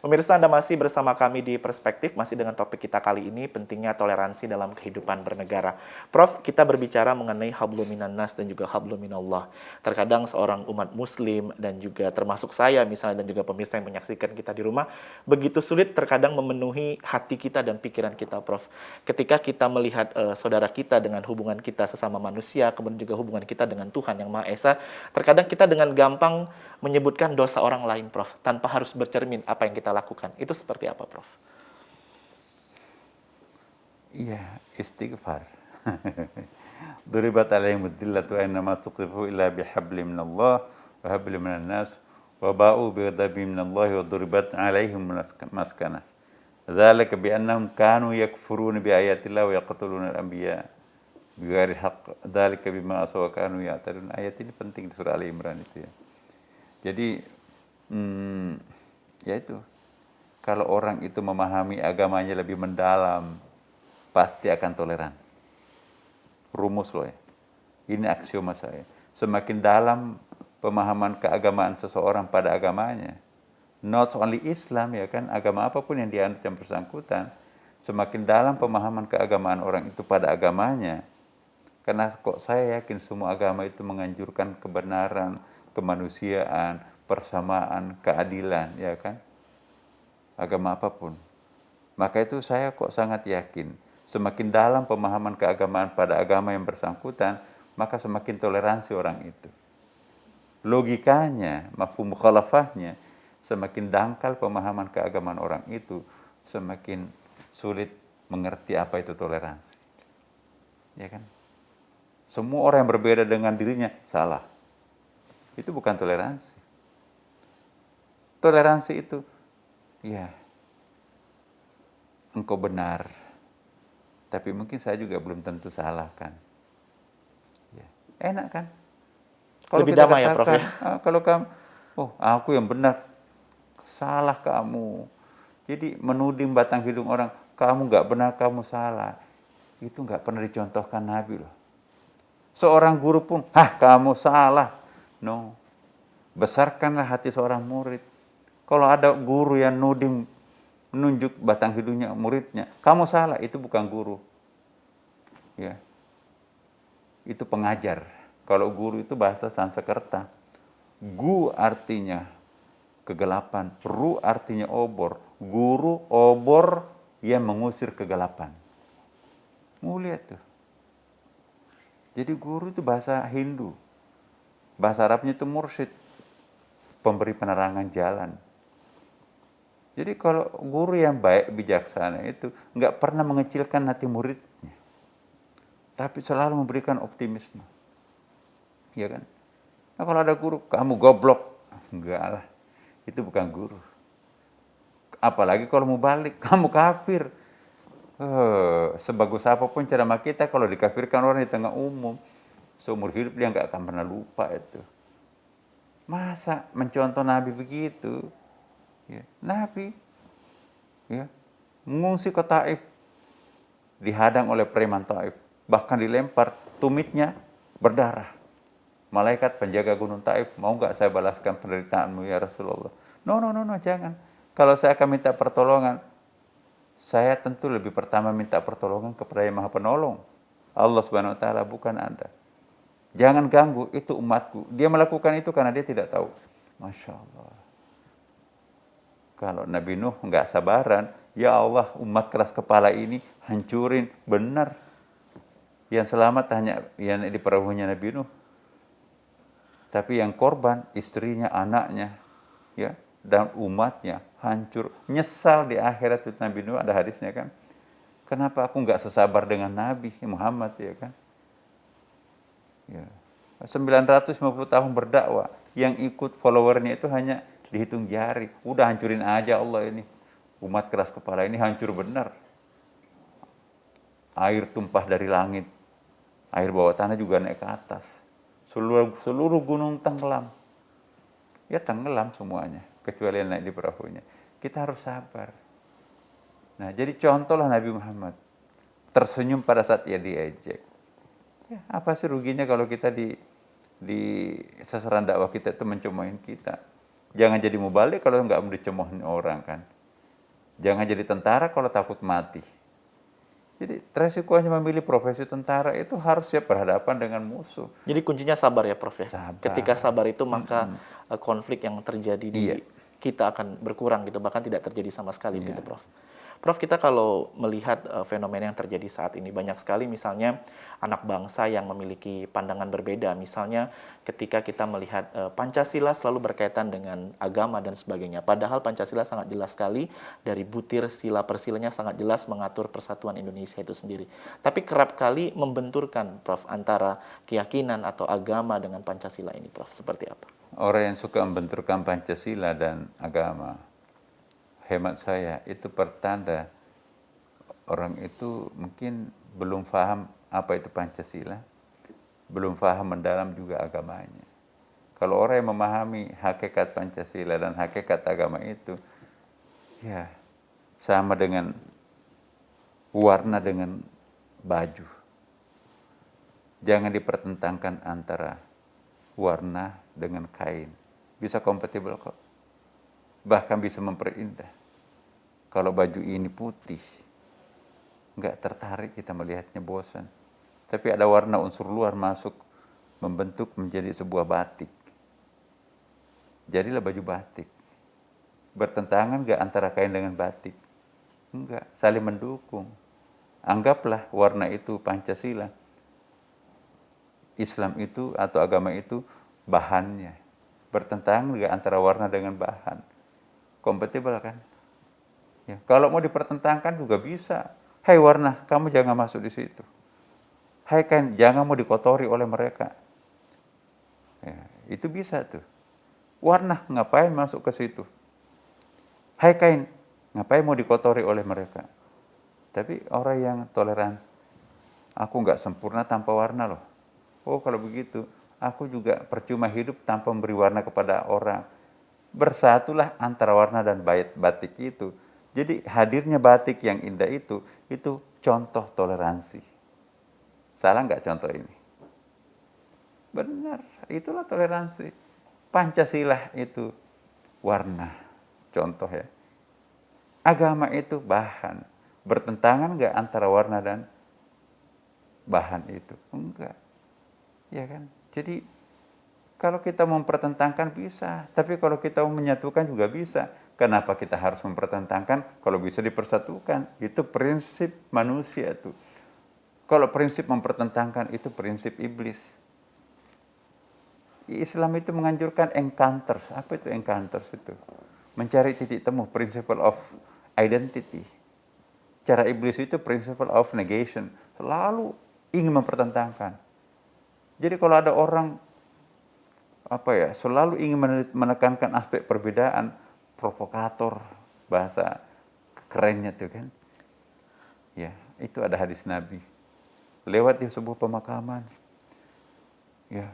Pemirsa, Anda masih bersama kami di Perspektif, masih dengan topik kita kali ini, pentingnya toleransi dalam kehidupan bernegara. Prof, kita berbicara mengenai hablum minan nas dan juga hablum minallah. Terkadang seorang umat muslim dan juga termasuk saya misalnya dan juga pemirsa yang menyaksikan kita di rumah, begitu sulit terkadang memenuhi hati kita dan pikiran kita, Prof. Ketika kita melihat saudara kita dengan hubungan kita sesama manusia, kemudian juga hubungan kita dengan Tuhan yang Maha Esa, terkadang kita dengan gampang menyebutkan dosa orang lain, Prof, tanpa harus bercermin apa yang kita lakukan. Itu seperti apa, Prof? Iya, istighfar. Duribat alaihim ad-dillatu aynama tuqifu illa bihablim minallah wa hablim minan nas wa ba'u bighadabin minallahi wa duribat alaihim maskanah. Dzalika bi annahum kanu yakfuruna bi ayatillah wa yaqtuluna al-anbiya bighairi haqq. Dzalika bima asaw wa kanu ya'tadun. Ayat ini penting di surah Ali Imran itu ya. Jadi ya itu, kalau orang itu memahami agamanya lebih mendalam, pasti akan toleran. Rumus loh ya. Ini aksioma saya. Semakin dalam pemahaman keagamaan seseorang pada agamanya, not only Islam ya kan, agama apapun yang dianut yang bersangkutan, semakin dalam pemahaman keagamaan orang itu pada agamanya, karena kok saya yakin semua agama itu menganjurkan kebenaran, kemanusiaan, persamaan, keadilan, ya kan? Agama apapun. Maka itu saya kok sangat yakin, semakin dalam pemahaman keagamaan pada agama yang bersangkutan, maka semakin toleransi orang itu. Logikanya, mafhum mukhalafahnya, semakin dangkal pemahaman keagamaan orang itu, semakin sulit mengerti apa itu toleransi. Ya kan? Semua orang yang berbeda dengan dirinya salah. Itu bukan toleransi. Toleransi itu, ya, engkau benar, tapi mungkin saya juga belum tentu salah kan. Ya, enak kan? Kalau Lebih kita damai ya, katakan, Prof ya? kalau kamu, oh aku yang benar, salah kamu. Jadi menuding batang hidung orang, kamu nggak benar, kamu salah. Itu nggak pernah dicontohkan Nabi loh. Seorang guru pun, kamu salah. No, besarkanlah hati seorang murid. Kalau ada guru yang menunjuk batang hidungnya muridnya, kamu salah, itu bukan guru. Ya. Itu pengajar. Kalau guru itu bahasa Sanskerta. Gu artinya kegelapan, ru artinya obor. Guru obor yang mengusir kegelapan. Mau lihat tuh. Jadi guru itu bahasa Hindu. Bahasa Arabnya itu mursyid, pemberi penerangan jalan. Jadi kalau guru yang baik, bijaksana itu nggak pernah mengecilkan hati muridnya, tapi selalu memberikan optimisme. Ya kan? Nah kalau ada guru, kamu goblok, enggak lah, itu bukan guru. Apalagi kalau mau balik, kamu kafir. Sebagus apapun ceramah kita, kalau dikafirkan orang di tengah umum, seumur hidup dia nggak akan pernah lupa itu. Masa mencontoh Nabi begitu? Ya, Nabi ya, mengungsi ke Taif, dihadang oleh preman Taif, bahkan dilempar, tumitnya berdarah. Malaikat penjaga gunung Taif, mau nggak saya balaskan penderitaanmu ya Rasulullah? No, jangan. Kalau saya akan minta pertolongan, saya tentu lebih pertama minta pertolongan kepada Yang Maha Penolong, Allah Subhanahu Wa Taala, bukan Anda. Jangan ganggu, itu umatku. Dia melakukan itu karena dia tidak tahu. Masya Allah. Kalau Nabi Nuh nggak sabaran, ya Allah, umat keras kepala ini hancurin. Benar. Yang selamat hanya yang di perahunya Nabi Nuh. Tapi yang korban, istrinya, anaknya, ya, dan umatnya hancur. Nyesal di akhirat itu Nabi Nuh, ada hadisnya kan. Kenapa aku nggak sesabar dengan Nabi Muhammad, ya kan? Ya. 950 tahun berdakwah, yang ikut followernya itu hanya dihitung jari. Udah hancurin aja Allah ini. Umat keras kepala ini hancur benar. Air tumpah dari langit. Air bawah tanah juga naik ke atas. Seluruh gunung tenggelam. Ya tenggelam semuanya, kecuali yang naik di perahunya. Kita harus sabar. Nah, jadi contohlah Nabi Muhammad. Tersenyum pada saat ia diejek. Ya, apa sih ruginya kalau kita di sasaran dakwah kita itu mencemohin kita. Jangan jadi mubalik kalau nggak mau dicemohin orang kan. Jangan jadi tentara kalau takut mati. Jadi resikonya memilih profesi tentara itu harus siap berhadapan dengan musuh. Jadi kuncinya sabar ya Prof ya. Sabar. Ketika sabar itu maka konflik yang terjadi di Iya. kita akan berkurang gitu, bahkan tidak terjadi sama sekali Iya. begitu Prof. Prof, kita kalau melihat fenomena yang terjadi saat ini banyak sekali misalnya anak bangsa yang memiliki pandangan berbeda. Misalnya ketika kita melihat Pancasila selalu berkaitan dengan agama dan sebagainya. Padahal Pancasila sangat jelas sekali dari butir sila persilanya sangat jelas mengatur persatuan Indonesia itu sendiri. Tapi kerap kali membenturkan Prof antara keyakinan atau agama dengan Pancasila ini Prof. Seperti apa? Orang yang suka membenturkan Pancasila dan agama, hemat saya itu pertanda orang itu mungkin belum paham apa itu Pancasila, belum paham mendalam juga agamanya. Kalau orang yang memahami hakikat Pancasila dan hakikat agama itu, ya sama dengan warna dengan baju. Jangan dipertentangkan antara warna dengan kain. Bisa kompatibel kok. Bahkan bisa memperindah. Kalau baju ini putih, nggak tertarik kita melihatnya, bosan. Tapi ada warna unsur luar masuk, membentuk menjadi sebuah batik. Jadilah baju batik. Bertentangan nggak antara kain dengan batik? Enggak, saling mendukung. Anggaplah warna itu Pancasila. Islam itu atau agama itu bahannya. Bertentangan nggak antara warna dengan bahan? Kompatibel kan? Ya, kalau mau dipertentangkan juga bisa. Hai warna, kamu jangan masuk di situ. Hai kain, jangan mau dikotori oleh mereka. Ya, itu bisa tuh. Warna, ngapain masuk ke situ? Hai kain, ngapain mau dikotori oleh mereka? Tapi orang yang toleran, aku nggak sempurna tanpa warna loh. Oh kalau begitu, aku juga percuma hidup tanpa memberi warna kepada orang. Bersatulah antara warna dan batik itu. Jadi hadirnya batik yang indah itu contoh toleransi. Salah nggak contoh ini? Benar, itulah toleransi. Pancasila itu warna, contoh ya. Agama itu bahan. Bertentangan nggak antara warna dan bahan itu? Enggak. Ya kan? Jadi kalau kita mempertentangkan bisa, tapi kalau kita menyatukan juga bisa. Kenapa kita harus mempertentangkan kalau bisa dipersatukan? Itu prinsip manusia tuh. Kalau prinsip mempertentangkan itu prinsip iblis. Islam itu menganjurkan encounters. Apa itu encounters itu? Mencari titik temu, principle of identity. Cara iblis itu principle of negation. Selalu ingin mempertentangkan. Jadi kalau ada orang selalu ingin menekankan aspek perbedaan, provokator, bahasa kerennya tuh kan. Ya, itu ada hadis Nabi. Lewat di sebuah pemakaman. Ya.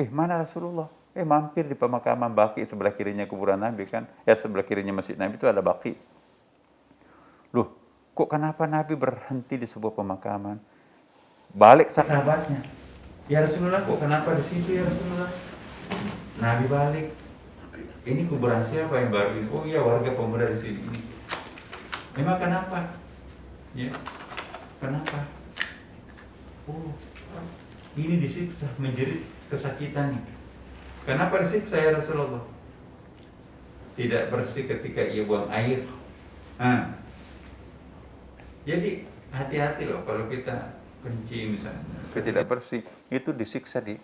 Mana Rasulullah? Mampir di pemakaman Baqi, sebelah kirinya kuburan Nabi kan. Sebelah kirinya masjid Nabi itu ada Baqi. Loh, kok kenapa Nabi berhenti di sebuah pemakaman? Balik sahabatnya. Ya Rasulullah, kok kenapa di situ ya Rasulullah? Nabi balik. Ini kuburan siapa yang baru ini? Oh iya, warga pemuda di sini. Memang kenapa? Ya, kenapa? Oh, ini disiksa, menjerit kesakitan nih. Kenapa disiksa ya Rasulullah? Tidak bersih ketika ia buang air. Jadi hati-hati loh kalau kita kencing misalnya, tidak bersih, itu disiksa di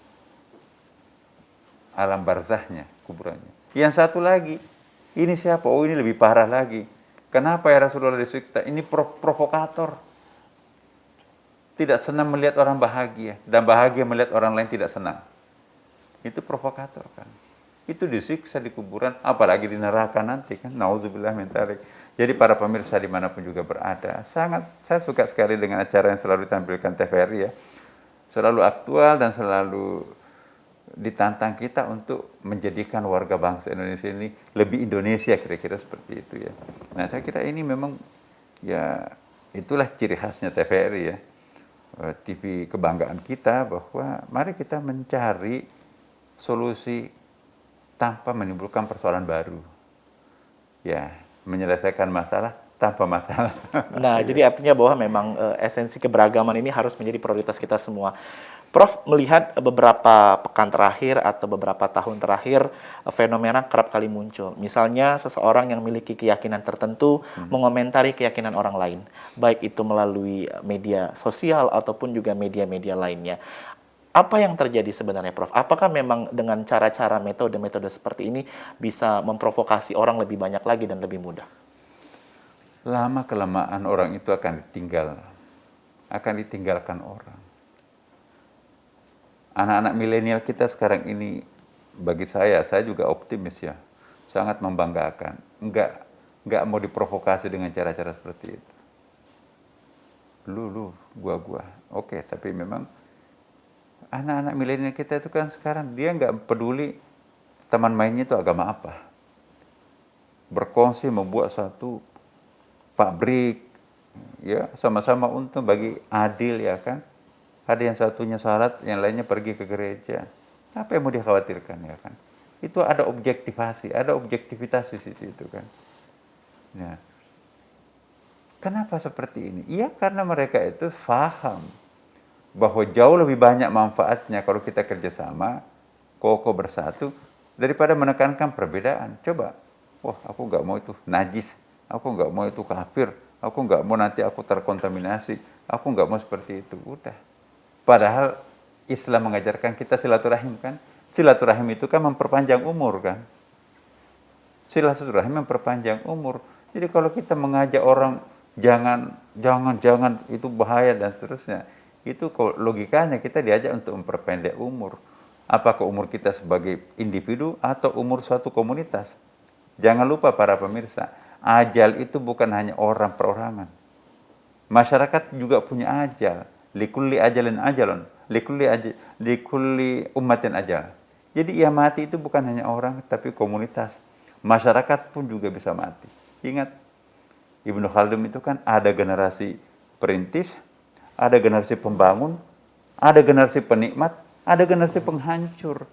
alam barzahnya, kuburannya. Yang satu lagi, ini siapa? Oh ini lebih parah lagi. Kenapa ya Rasulullah disiksa? Ini provokator. Tidak senang melihat orang bahagia, dan bahagia melihat orang lain tidak senang. Itu provokator kan. Itu disiksa di kuburan, apalagi di neraka nanti kan. Nauzubillah min dzalik. Jadi para pemirsa dimanapun juga berada, saya suka sekali dengan acara yang selalu ditampilkan TVRI ya. Selalu aktual dan selalu ditantang kita untuk menjadikan warga bangsa Indonesia ini lebih Indonesia, kira-kira seperti itu ya. Nah saya kira ini memang ya itulah ciri khasnya TVRI ya. TV kebanggaan kita bahwa mari kita mencari solusi tanpa menimbulkan persoalan baru. Ya, menyelesaikan masalah tanpa masalah. Nah, jadi artinya bahwa memang esensi keberagaman ini harus menjadi prioritas kita semua. Prof melihat beberapa pekan terakhir atau beberapa tahun terakhir fenomena kerap kali muncul. Misalnya seseorang yang memiliki keyakinan tertentu mengomentari keyakinan orang lain, baik itu melalui media sosial ataupun juga media-media lainnya. Apa yang terjadi sebenarnya, Prof? Apakah memang dengan cara-cara metode-metode seperti ini bisa memprovokasi orang lebih banyak lagi dan lebih mudah? Lama-kelamaan orang itu akan ditinggalkan orang. Anak-anak milenial kita sekarang ini, bagi saya juga optimis ya, sangat membanggakan. Enggak mau diprovokasi dengan cara-cara seperti itu. Lu, gua. Oke, tapi memang anak-anak milenial kita itu kan sekarang dia nggak peduli teman mainnya itu agama apa. Berkongsi membuat satu pabrik, ya sama-sama untung bagi adil ya kan. Ada yang satunya salat, yang lainnya pergi ke gereja. Apa yang mau dikhawatirkan ya kan? Itu ada objektivasi, ada objektivitas di situ kan. Ya. Kenapa seperti ini? Iya karena mereka itu paham bahwa jauh lebih banyak manfaatnya kalau kita kerjasama, kokoh bersatu, daripada menekankan perbedaan. Coba, wah aku nggak mau itu najis, aku nggak mau itu kafir, aku nggak mau nanti aku terkontaminasi, aku nggak mau seperti itu. Udah. Padahal Islam mengajarkan kita silaturahim kan. Silaturahim itu kan memperpanjang umur kan. Silaturahim memperpanjang umur. Jadi kalau kita mengajak orang jangan itu bahaya dan seterusnya, itu logikanya kita diajak untuk memperpendek umur. Apakah umur kita sebagai individu atau umur suatu komunitas? Jangan lupa para pemirsa, ajal itu bukan hanya orang perorangan. Masyarakat juga punya ajal. Likulli ajalin ajalon, likulli ummatin ajal. Jadi ia mati itu bukan hanya orang, tapi komunitas. Masyarakat pun juga bisa mati. Ingat, Ibnu Khaldun itu kan ada generasi perintis, ada generasi pembangun, ada generasi penikmat, ada generasi penghancur.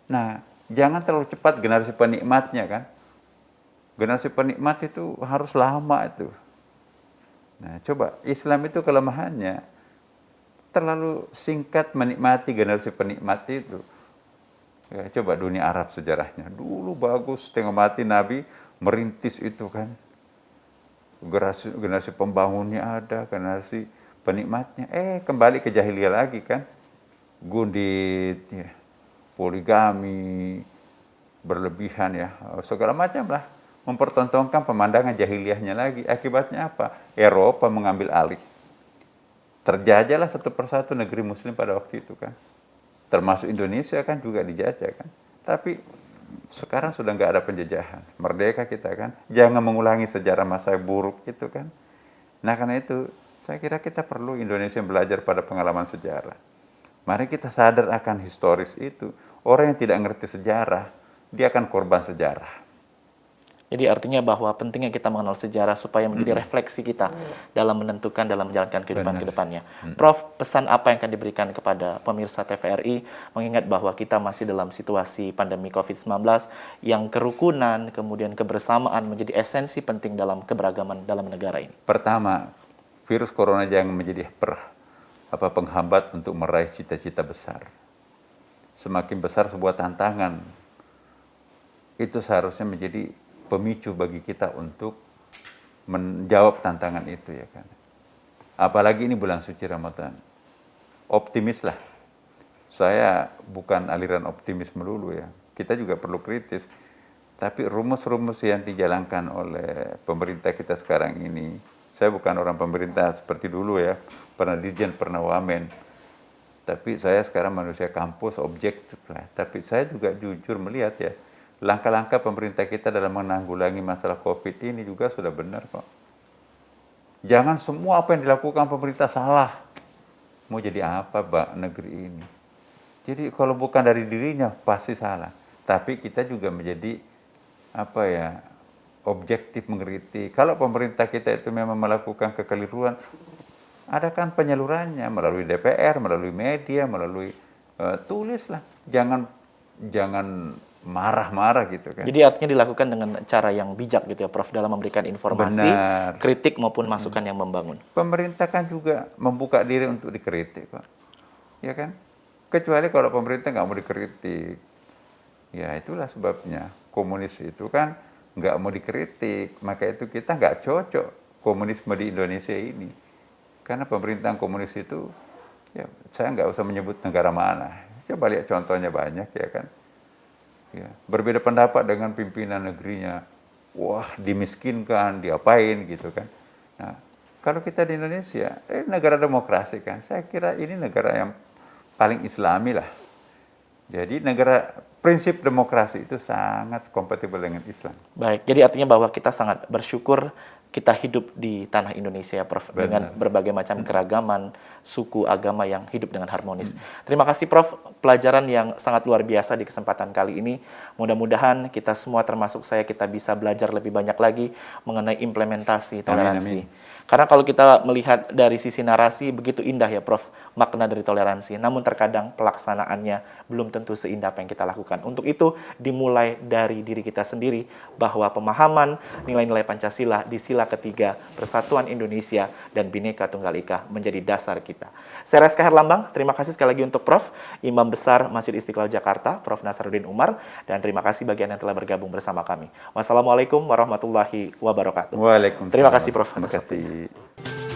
Nah, jangan terlalu cepat generasi penikmatnya kan. Generasi penikmat itu harus lama itu. Nah, coba Islam itu kelemahannya terlalu singkat menikmati generasi penikmat itu. Ya, coba dunia Arab sejarahnya. Dulu bagus, setengah mati Nabi merintis itu kan. Generasi pembangunnya ada, generasi penikmatnya. Kembali ke jahiliyah lagi kan. Gundit, ya, poligami, berlebihan ya, segala macam lah. Mempertontonkan pemandangan jahiliyahnya lagi. Akibatnya apa? Eropa mengambil alih. Terjajahlah satu persatu negeri muslim pada waktu itu kan. Termasuk Indonesia kan juga dijajah kan. Tapi sekarang sudah nggak ada penjajahan. Merdeka kita kan. Jangan mengulangi sejarah masa buruk itu kan. Nah karena itu saya kira kita perlu Indonesia belajar pada pengalaman sejarah. Mari kita sadar akan historis itu. Orang yang tidak ngerti sejarah, dia akan korban sejarah. Jadi artinya bahwa pentingnya kita mengenal sejarah supaya menjadi refleksi kita dalam menentukan, dalam menjalankan kehidupan ke depannya. Prof, pesan apa yang akan diberikan kepada pemirsa TVRI mengingat bahwa kita masih dalam situasi pandemi COVID-19 yang kerukunan, kemudian kebersamaan menjadi esensi penting dalam keberagaman dalam negara ini? Pertama, virus corona jangan menjadi penghambat untuk meraih cita-cita besar. Semakin besar sebuah tantangan, itu seharusnya menjadi pemicu bagi kita untuk menjawab tantangan itu ya kan. Apalagi ini bulan suci Ramadan. Optimislah. Saya bukan aliran optimis melulu ya. Kita juga perlu kritis. Tapi rumus-rumus yang dijalankan oleh pemerintah kita sekarang ini, saya bukan orang pemerintah seperti dulu ya, pernah dirjen, pernah wamen. Tapi saya sekarang manusia kampus, objektif lah. Tapi saya juga jujur melihat ya, langkah-langkah pemerintah kita dalam menanggulangi masalah COVID ini juga sudah benar kok. Jangan semua apa yang dilakukan pemerintah salah. Mau jadi apa negeri ini? Jadi kalau bukan dari dirinya pasti salah. Tapi kita juga menjadi objektif mengkritik. Kalau pemerintah kita itu memang melakukan kekeliruan, ada kan penyalurannya melalui DPR, melalui media, melalui tulislah. Jangan marah-marah gitu kan. Jadi artinya dilakukan dengan cara yang bijak gitu ya Prof, dalam memberikan informasi, Benar. kritik maupun masukan yang membangun. Pemerintah kan juga membuka diri untuk dikritik, Pak. Ya kan? Kecuali kalau pemerintah nggak mau dikritik. Ya itulah sebabnya komunis itu kan nggak mau dikritik. Maka itu kita nggak cocok komunisme di Indonesia ini. Karena pemerintahan komunis itu, ya saya nggak usah menyebut negara mana. Coba lihat contohnya banyak ya kan. Ya, berbeda pendapat dengan pimpinan negerinya, wah dimiskinkan, diapain gitu kan. Nah, kalau kita di Indonesia, negara demokrasi kan, saya kira ini negara yang paling islami lah. Jadi negara prinsip demokrasi itu sangat kompatibel dengan Islam. Baik, jadi artinya bahwa kita sangat bersyukur kita hidup di tanah Indonesia, Prof, dengan berbagai macam keragaman, suku, agama yang hidup dengan harmonis. Terima kasih, Prof, pelajaran yang sangat luar biasa di kesempatan kali ini. Mudah-mudahan kita semua, termasuk saya, kita bisa belajar lebih banyak lagi mengenai implementasi toleransi. Amin. Karena kalau kita melihat dari sisi narasi, begitu indah ya, Prof, makna dari toleransi. Namun terkadang pelaksanaannya belum tentu seindah apa yang kita lakukan. Untuk itu, dimulai dari diri kita sendiri, bahwa pemahaman nilai-nilai Pancasila di sila ketiga, Persatuan Indonesia dan Bhinneka Tunggal Ika menjadi dasar kita. Saya Reska Herlambang, terima kasih sekali lagi untuk Prof, Imam Besar Masjid Istiqlal Jakarta, Prof. Nasaruddin Umar, dan terima kasih bagi Anda yang telah bergabung bersama kami. Wassalamualaikum warahmatullahi wabarakatuh. Waalaikumsalam. Terima kasih, Prof. Terima kasih.